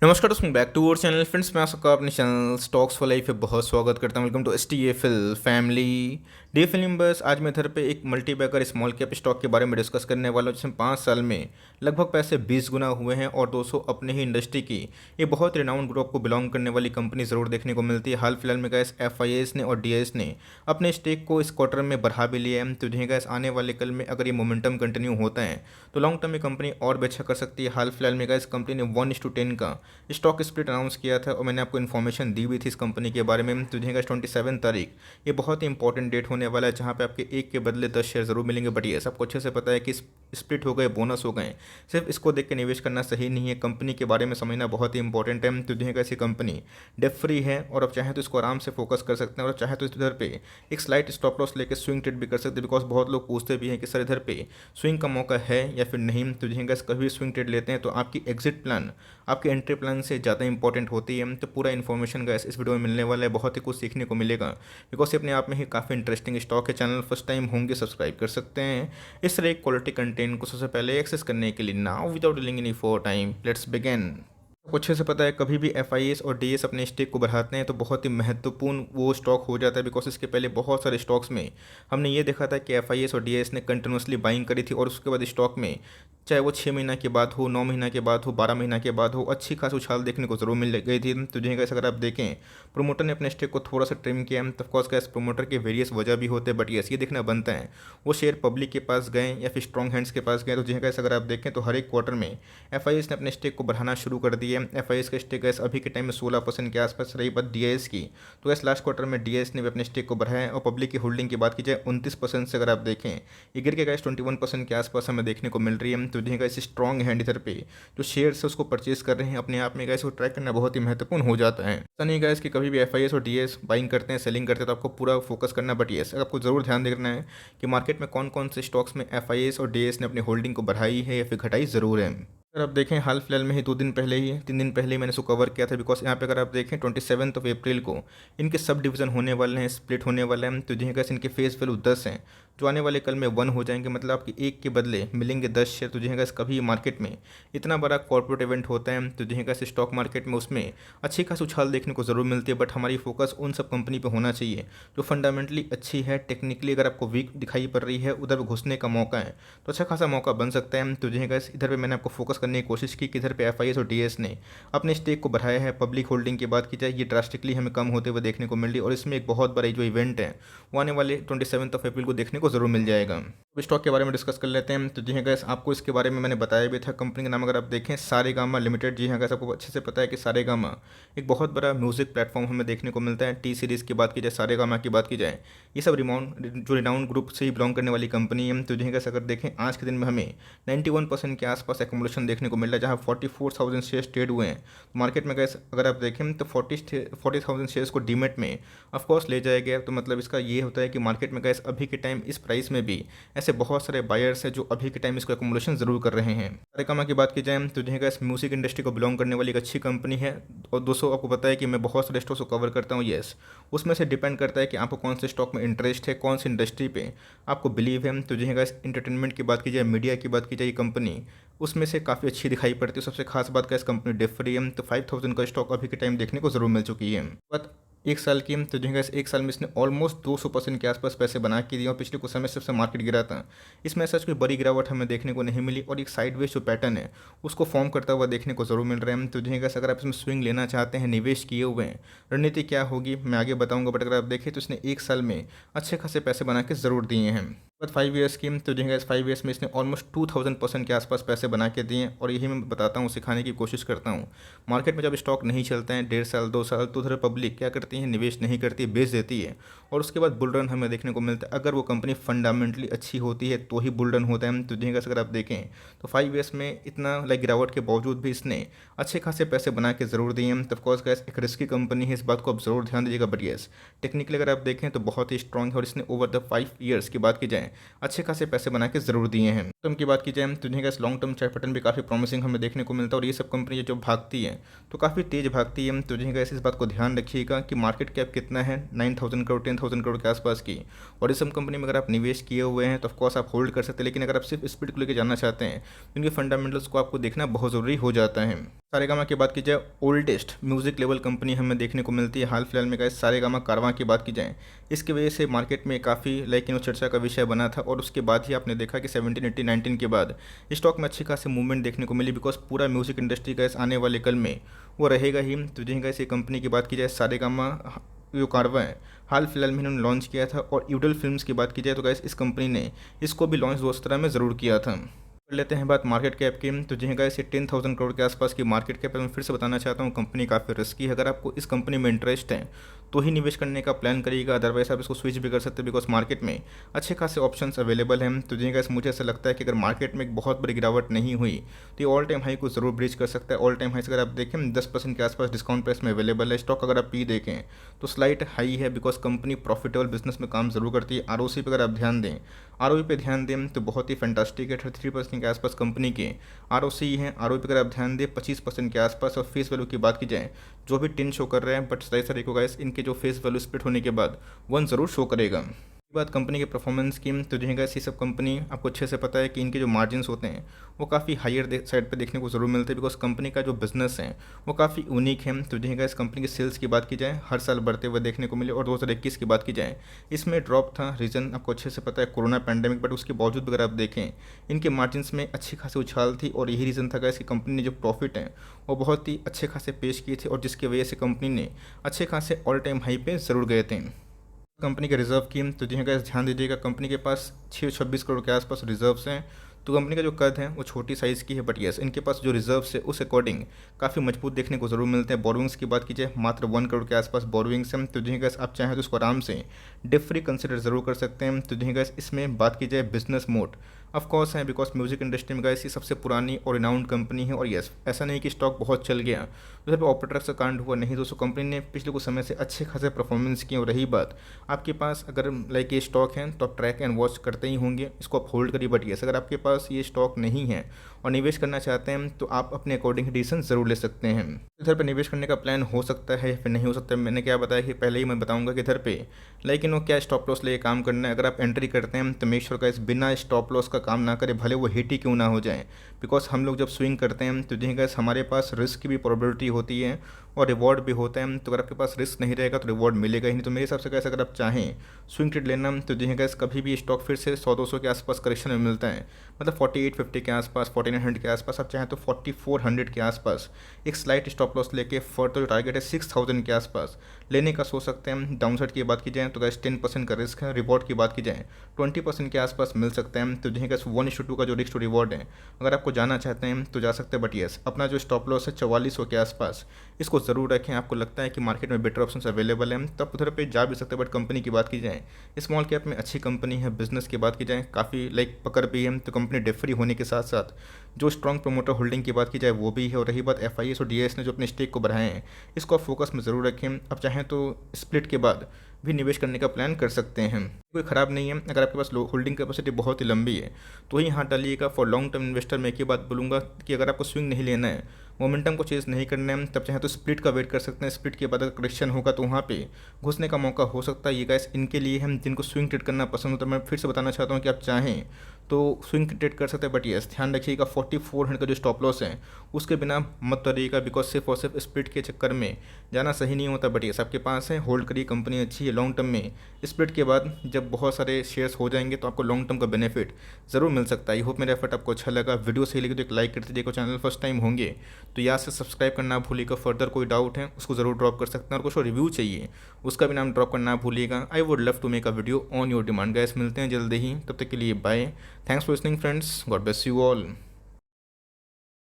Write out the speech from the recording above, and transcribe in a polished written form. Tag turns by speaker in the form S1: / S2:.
S1: नमस्कार दोस्तों, back to our channel friends. मैं आप सबका अपने चैनल स्टॉक्स फॉर लाइफ पे बहुत स्वागत करता हूं। Welcome to STFL family. DFL members, आज मैं इधर पे एक multi bagger small cap stock के बारे में डिस्कस करने वाला हूं, जिसमें 5 साल में लगभग पैसे 20 गुना हुए हैं और 200 अपने ही इंडस्ट्री की ये बहुत रिनाउंड ग्रुप को बिलोंग करने वाली कंपनी ज़रूर देखने को मिलती है। हाल फिलहाल में गैस FIS ने और DIS ने अपने स्टेक को इस क्वार्टर में बढ़ा भी लिया है। तो जो गैस आने वाले कल में अगर ये मोमेंटम कंटिन्यू होता है तो लॉन्ग टर्म में कंपनी और भी अच्छा कर सकती है। हाल फिलहाल में गैस कंपनी ने 1:10 का स्टॉक स्प्लिट अनाउंस किया था और मैंने आपको इन्फॉर्मेशन दी हुई थी इस कंपनी के बारे में। तो जो 27 तारीख ये बहुत ही इंपॉर्टेंट डेट होने वाला है, जहाँ पे आपके एक के बदले 10 शेयर जरूर मिलेंगे। बट ये सबको अच्छे से पता है कि स्प्लिट हो गए, बोनस हो गए, सिर्फ इसको देख के निवेश करना सही नहीं है। कंपनी के बारे में समझना बहुत ही इंपॉर्टेंट है। तो जो ऐसी कंपनी डेट फ्री है और अब चाहे तो इसको आराम से फोकस कर सकते हैं और चाहे तो इधर पे एक स्लाइट स्टॉप लॉस लेकर स्विंग ट्रेड भी कर सकते हैं। बिकॉज बहुत लोग पूछते भी हैं कि सर इधर पे स्विंग का मौका है या फिर नहीं। तो जो कभी स्विंग ट्रेड लेते हैं तो आपकी एग्जिट प्लान आपके एंट्री प्लान से ज़्यादा इंपॉर्टेंट होती है। तो पूरा इन्फॉर्मेशन का इस वीडियो में मिलने वाला है, बहुत ही कुछ सीखने को मिलेगा। बिकॉज ये अपने आप में ही काफ़ी इंटरेस्टिंग स्टॉक है। चैनल फर्स्ट टाइम होंगे सब्सक्राइब कर सकते हैं इस तरह क्वालिटी कंटेंट को सबसे पहले एक्सेस करने के लिए। Now without delaying any for time, let's begin. आपको अच्छे से पता है कभी भी FIS और DIS अपने स्टेक को बढ़ाते हैं तो बहुत ही महत्वपूर्ण वो स्टॉक हो जाता है। बिकॉज इसके पहले बहुत सारे स्टॉक्स में हमने ये देखा था कि FIS और DIS ने कंटिन्यूसली बाइंग करी थी और उसके बाद स्टॉक में चाहे वो 6 महीना के बाद हो, 9 महीना के बाद हो, 12 महीना के बाद हो, अच्छी खासी उछाल देखने को जरूर मिल गई थी। तो जो अगर आप देखें प्रोमोटर ने अपने स्टेक को थोड़ा सा ट्रिम किया, तो ऑफकोर्स का प्रोमोटर के वेरियस वजह भी होते हैं। बट यस, ये देखना बनता है वो शेयर पब्लिक के पास गए या फिर स्ट्रॉन्ग हैंड्स के पास गए। तो जो अगर आप देखें तो हर एक क्वार्टर में FIS ने अपने स्टेक को बढ़ाना शुरू कर दिया। FIS का स्टेक गैस अभी के टाइम में 16% के आसपास रही। बात DIS की तो गैस लास्ट क्वार्टर में DIS ने भी अपने स्टेक को बढ़ाया और पब्लिक की होल्डिंग की बात की जाए 29% से अगर आप देखें ये गिर के गैस 21% के आसपास हमें देखने को मिल रही है। तो जो गैस स्ट्रॉन्ग हैंड इधर पे जो शेयर है उसको परचेज कर रहे हैं, अपने आप में गैस को ट्रैक करना बहुत ही महत्वपूर्ण हो जाता है। ऐसा नहीं गैस कि कभी भी FIS और DIS बाइंग करते हैं, सेलिंग करते हैं तो आपको पूरा फोकस करना। बट यस, आपको जरूर ध्यान देना है कि मार्केट में कौन कौन से स्टॉक्स में FIS और DIS ने अपनी होल्डिंग को बढ़ाई है या फिर घटाई जरूर है। अगर आप देखें हाल फिलहाल में ही 2 दिन पहले ही 3 दिन पहले ही मैंने इसको कवर किया था। बिकॉज यहाँ पे अगर आप देखें 27 अप्रैल को इनके सब डिवीज़न होने वाले हैं, स्प्लिट होने वाले हैं। तो जिनके इनके फेस वैल्यू 10 हैं, जो आने वाले कल में 1 हो जाएंगे, मतलब आपके एक के बदले मिलेंगे 10 शेयर। तो जिनका कभी मार्केट में इतना बड़ा कॉर्पोरेट इवेंट होता है तो जिनका स्टॉक मार्केट में उसमें अच्छी खासी उछाल देखने को ज़रूर मिलती है। बट हमारी फोकस उन सब कंपनी पर होना चाहिए जो फंडामेंटली अच्छी है। टेक्निकली अगर आपको वीक दिखाई पड़ रही है, उधर घुसने का मौका है तो अच्छा खासा मौका बन सकता है। तो जिनका इधर पर मैंने आपको फोकस करने की कोशिश की कि इधर पे FIS और DIS ने अपने स्टेक को बढ़ाया है। पब्लिक होल्डिंग की बात की जाए ये ड्रास्टिकली हमें कम होते हुए देखने को मिल रही है और इसमें एक बहुत बड़ा जो इवेंट है वो आने वाले 27 अप्रैल को देखने को जरूर मिल जाएगा। स्टॉक के बारे में डिस्कस कर लेते हैं। तो जी हाँ गैस, आपको इसके बारे में मैंने बताया भी था। कंपनी का नाम अगर आप देखें सारेगामा लिमिटेड। जी हाँ गैस, आपको अच्छे से पता है कि सारेगामा एक बहुत बड़ा म्यूजिक प्लेटफॉर्म हमें देखने को मिलता है। T सीरीज़ की बात की जाए, सारेगामा की बात की जाए, ये सब रिनाउंड ग्रुप से ही बिलोंग करने वाली कंपनी है। तो जी हाँ गैस, अगर देखें आज के दिन में हमें 91% के आसपास एक्मुलेशन देखने को मिल रहा है, जहाँ 44,000 शेयर्स ट्रेड हुए हैं। तो मार्केट में गैस अगर आप देखें तो 40,000 शेयर्स को डीमेट में ऑफकोर्स ले जाया गया। तो मतलब इसका ये होता है कि मार्केट में गैस अभी के टाइम इस प्राइस में भी ऐसे बहुत सारे बायर्स हैं जो अभी के टाइम इसको एक्मुलेशन जरूर कर रहे हैं। सारेगामा की बात की जाए तो जो गैस म्यूजिक इंडस्ट्री को बिलोंग करने वाली एक अच्छी कंपनी है। और दोस्तों आपको पता है कि मैं बहुत सारे स्टॉक्स को कवर करता हूँ। येस, उसमें से डिपेंड करता है कि आपको कौन से स्टॉक में इंटरेस्ट है, कौन सी इंडस्ट्री पे आपको बिलीव है। तो जो गैस एंटरटेनमेंट की बात की जाए, मीडिया की बात की जाए, कंपनी उसमें से काफ़ी अच्छी दिखाई पड़ती है। सबसे खास बात का इस कंपनी डेट फ्री है। तो 5,000 का स्टॉक अभी के टाइम देखने को जरूर मिल चुकी है। बट एक साल की तो जो है एक साल में इसने ऑलमोस्ट 200% के आसपास पैसे बना के दिए और पिछले कुछ समय से मार्केट गिरा था। इसमें ऐसा कोई बड़ी गिरावट हमें देखने को नहीं मिली और एक साइडवेज जो पैटर्न है उसको फॉर्म करता हुआ देखने को जरूर मिल रहा है। तो जो है अगर आप इसमें स्विंग लेना चाहते हैं, निवेश किए हुए हैं, रणनीति क्या होगी मैं आगे बताऊंगा। बट अगर आप देखें तो इसने एक साल में अच्छे खासे पैसे बना के ज़रूर दिए हैं। बट 5 ईयर्स की तो जो है 5 ईयर्स में इसने ऑलमोस्ट 2000% के आसपास पैसे बना के दिए और यही मैं बताता हूँ, सिखाने की कोशिश करता हूँ। मार्केट में जब स्टॉक नहीं चलते हैं 1.5 साल 2 साल तो उधर पब्लिक क्या करती है, निवेश नहीं करती, बेच देती है और उसके बाद बुल रन हमें देखने को मिलता है। अगर वो कंपनी फंडामेंटली अच्छी होती है तो ही बुल रन होता है। तो जो अगर आप देखें तो 5 ईयर्स में इतना गिरावट के बावजूद भी इसने अच्छे खासे पैसे बना के ज़रूर दिए हैं। तो ऑफकोर्स गैस एक रिस्की कंपनी है, इस बात को आप ज़रूर ध्यान दीजिएगा। बट यस, टेक्निकली अगर आप देखें तो बहुत ही स्ट्रॉन्ग है और इसने ओवर द 5 ईयर्स की बात की जाए अच्छे खासे पैसे बना के ज़रूर दिए हैं। टर्म की बात की जाए तो जिनका इस लॉन्ग टर्म चार्ट पैटर्न भी काफ़ी प्रॉमिसिंग हमें देखने को मिलता है और ये सब कंपनी जो भागती है तो काफ़ी तेज़ भागती है। तो जिनका इस बात को ध्यान रखिएगा कि मार्केट कैप कितना है, 9,000 करोड़ 10,000 करोड़ के आसपास की, और इस सब कंपनी में अगर आप निवेश किए हुए हैं तो ऑफकोर्स आप होल्ड कर सकते हैं। लेकिन अगर आप सिर्फ स्पीड को लेकर जानना चाहते हैं तो इनके फंडामेंटल्स को आपको देखना बहुत ज़रूरी हो जाता है। सारेगामा की बात की जाए, ओल्डेस्ट म्यूजिक लेवल कंपनी हमें देखने को मिलती है हाल फिलहाल में। गाइस सारेगामा कारवां की बात की जाए, इसकी वजह से मार्केट में काफ़ी चर्चा का विषय बना था और उसके बाद ही आपने देखा कि 17, 18, 19 के बाद स्टॉक में अच्छी खासी मूवमेंट देखने को मिली, बिकॉज पूरा म्यूजिक इंडस्ट्री का आने वाले कल में वो रहेगा ही। तो जिनका इस कंपनी की बात की जाए, सारेगामा जो कारवां है हाल फिलहाल में इन्होंने लॉन्च किया था। और यूडल फिल्म्स की बात की जाए तो गाइस इस कंपनी ने इसको भी लॉन्च 2017 में ज़रूर किया था। कर लेते हैं बात मार्केट कैप की। तो जी गाइस ये 10,000 करोड़ के आसपास की मार्केट कैप है। मैं फिर से बताना चाहता हूँ कंपनी काफ़ी रिस्की है। अगर आपको इस कंपनी में इंटरेस्ट है तो ही निवेश करने का प्लान करिएगा, अदरवाइज आप इसको स्विच भी कर सकते हैं, बिकॉज मार्केट में अच्छे खासे ऑप्शंस अवेलेबल हैं। तो जी गाइस मुझे ऐसा लगता है कि अगर मार्केट में एक बहुत बड़ी गिरावट नहीं हुई तो ये ऑल टाइम हाई को जरूर ब्रीच कर सकता है। ऑल टाइम हाई अगर आप देखें 10% के आसपास डिस्काउंट प्राइस में अवेलेबल है। स्टॉक अगर आप पी देखें तो स्लाइट हाई है, बिकॉज कंपनी प्रॉफिटेबल बिजनेस में काम जरूर करती है। आरओसी पर अगर आप ध्यान दें, आरओई पे ध्यान दें तो बहुत ही फैंटास्टिक है। 33% के आसपास कंपनी के आरओसी है। आरओई पे अगर आप ध्यान दें 25% के आसपास। और फेस वैल्यू की बात की जाए, जो भी 10 शो कर रहे हैं, बट सही सर गाइस इनके जो फेस वैल्यू स्प्लिट होने के बाद 1 ज़रूर शो करेगा। बात कंपनी के परफॉर्मेंस की, तो जो है ये सब कंपनी आपको अच्छे से पता है कि इनके जो मार्जिन्स होते हैं वो काफ़ी हायर साइड पे देखने को ज़रूर मिलते हैं, बिकॉज कंपनी का जो बिजनेस है वो काफ़ी यूनिक है। तो जो है इस कंपनी की सेल्स की बात की जाए हर साल बढ़ते हुए देखने को मिले। और 2021 की बात की जाए इसमें ड्रॉप था, रीज़न आपको अच्छे से पता है कोरोना पैंडेमिक, बट उसके बावजूद अगर आप देखें इनके मार्जिन्स में अच्छी खासी उछाल थी। और यही रीज़न था कि कंपनी ने जो प्रॉफिट है वो बहुत ही अच्छे खासे पेश किए थे, और जिसकी वजह से कंपनी ने अच्छे खासे ऑल टाइम हाई पे ज़रूर गए थे। कंपनी के रिजर्व की, तो जी गाइस ध्यान दीजिएगा कंपनी के पास 626 करोड़ के आसपास रिजर्व्स हैं। तो कंपनी का जो कद है वो छोटी साइज़ की है, बट यस इनके पास जो रिजर्व्स है उस अकॉर्डिंग काफ़ी मजबूत देखने को ज़रूर मिलते हैं। बोरोइंग्स की बात कीजिए मात्र 1 करोड़ के आसपास बोरोइंग्स हैं। तो जी गाइस आप चाहें तो इसको आराम से डिप फ्री कंसिडर ज़रूर कर सकते हैं। तो जी गाइस इसमें बात की जाए बिजनेस मोड ऑफ कोर्स है, बिकॉज म्यूजिक इंडस्ट्री में गाइस ये सबसे पुरानी और रिनाउंड कंपनी है। और यस ऐसा नहीं कि स्टॉक बहुत चल गया तो सिर्फ ऑपरेटर का कांड हुआ, नहीं दोस्तों कंपनी ने पिछले कुछ समय से अच्छे खासे परफॉर्मेंस किए। और रही बात आपके पास अगर लाइक ये स्टॉक है तो आप ट्रैक एंड वॉच करते ही होंगे, इसको आप होल्ड करिए। बट यस अगर आपके पास ये स्टॉक नहीं है और निवेश करना चाहते हैं तो आप अपने अकॉर्डिंग डिसीजन ज़रूर ले सकते हैं। इधर पे निवेश करने का प्लान हो सकता है या फिर नहीं हो सकता है। मैंने क्या बताया कि पहले ही मैं बताऊंगा कि इधर पे लेकिन वो क्या स्टॉप लॉस लेके काम करना है। अगर आप एंट्री करते हैं तो मेक श्योर का इस बिना स्टॉप लॉस का काम ना करें, भले वो हिट ही क्यों ना हो जाए। बिकॉज हम लोग जब स्विंग करते हैं तो देखिए गाइस हमारे पास रिस्क की भी प्रोबेबिलिटी होती है और रिवॉर्ड भी होता है। तो अगर आपके पास रिस्क नहीं रहेगा तो रिवॉर्ड मिलेगा ही नहीं। तो मेरे हिसाब से कैसे अगर आप चाहें स्विंग ट्रेड लेना तो देखिए गाइस कभी भी स्टॉक फिर से 100-200 के आसपास करेक्शन में मिलता है, मतलब 4850 के आसपास, 4900 के आसपास, आप चाहें तो 4400 के आसपास एक स्लाइट स्टॉप लॉस लेके फर्दर जो टारगेट है 6000 के आसपास लेने का सोच सकते हैं। डाउनसाइड की बात की जाए तो गाइस 10% का रिस्क है। रिवॉर्ड की बात की जाए 20% के आसपास मिल सकते हैं। तो देखिए गाइस 1:2 का जो रिस्क टू रिवॉर्ड है अगर आपको जाना चाहते हैं तो जा सकते हैं। बट यस अपना जो स्टॉप लॉस है 4400 के आसपास इसको ज़रूर रखें। आपको लगता है कि मार्केट में बेटर ऑप्शंस अवेलेबल हैं तब उधर पे जा भी सकते हैं। बट कंपनी की बात की जाए स्मॉल कैप में अच्छी कंपनी है। बिजनेस की बात की जाए काफ़ी लाइक पकड़ भी है। तो कंपनी डिफ फ्री होने के साथ साथ जो स्ट्रॉन्ग प्रोमोटर होल्डिंग की बात की जाए वो भी है। और रही बात एफआईएस और डीआईएस ने जो अपने स्टेक को बढ़ाए हैं इसको आप फोकस में ज़रूर रखें। अब चाहें तो स्प्लिट के बाद भी निवेश करने का प्लान कर सकते हैं, कोई ख़राब नहीं है। अगर आपके पास होल्डिंग कैपेसिटी बहुत ही लंबी है तो ही हाथ डालिएगा। फॉर लॉन्ग टर्म इन्वेस्टर मैं एक ही बात बोलूँगा कि अगर आपको स्विंग नहीं लेना है, मोमेंटम को चेंज नहीं करना है, तब चाहे तो स्प्लिट का वेट कर सकते हैं। स्प्लिट के बाद अगर करेक्शन होगा तो वहाँ पे घुसने का मौका हो सकता है। ये गाइस इनके लिए हम जिनको स्विंग ट्रेड करना पसंद होता है, मैं फिर से बताना चाहता हूँ कि आप चाहें तो स्विंग ट्रेड कर सकते हैं। बट यस ध्यान रखिएगा 4400 का जो स्टॉप लॉस है उसके बिना मत डरिएगा, बिकॉज सिर्फ और सिर्फ स्प्लिट के चक्कर में जाना सही नहीं होता। बट यस आपके पास है, होल्ड करिए, कंपनी अच्छी है लॉन्ग टर्म में। स्प्लिट के बाद जब बहुत सारे शेयर्स हो जाएंगे तो आपको लॉन्ग टर्म का बेनिफिट ज़रूर मिल सकता है। आई होप मेरा एफर्ट आपको अच्छा लगा। वीडियो सही लगे तो एक लाइक कर दीजिएगा। चैनल फर्स्ट टाइम होंगे तो यहाँ से सब्सक्राइब करना भूलिएगा। फर्दर कोई डाउट है उसको ज़रूर ड्रॉप कर सकते हैं, और कुछ रिव्यू चाहिए उसका भी नाम ड्रॉप करना भूलिएगा। I would love to make a video on your demand. Guys मिलते हैं जल्दी ही, तब तक के लिए bye. Thanks for listening friends, God bless you all.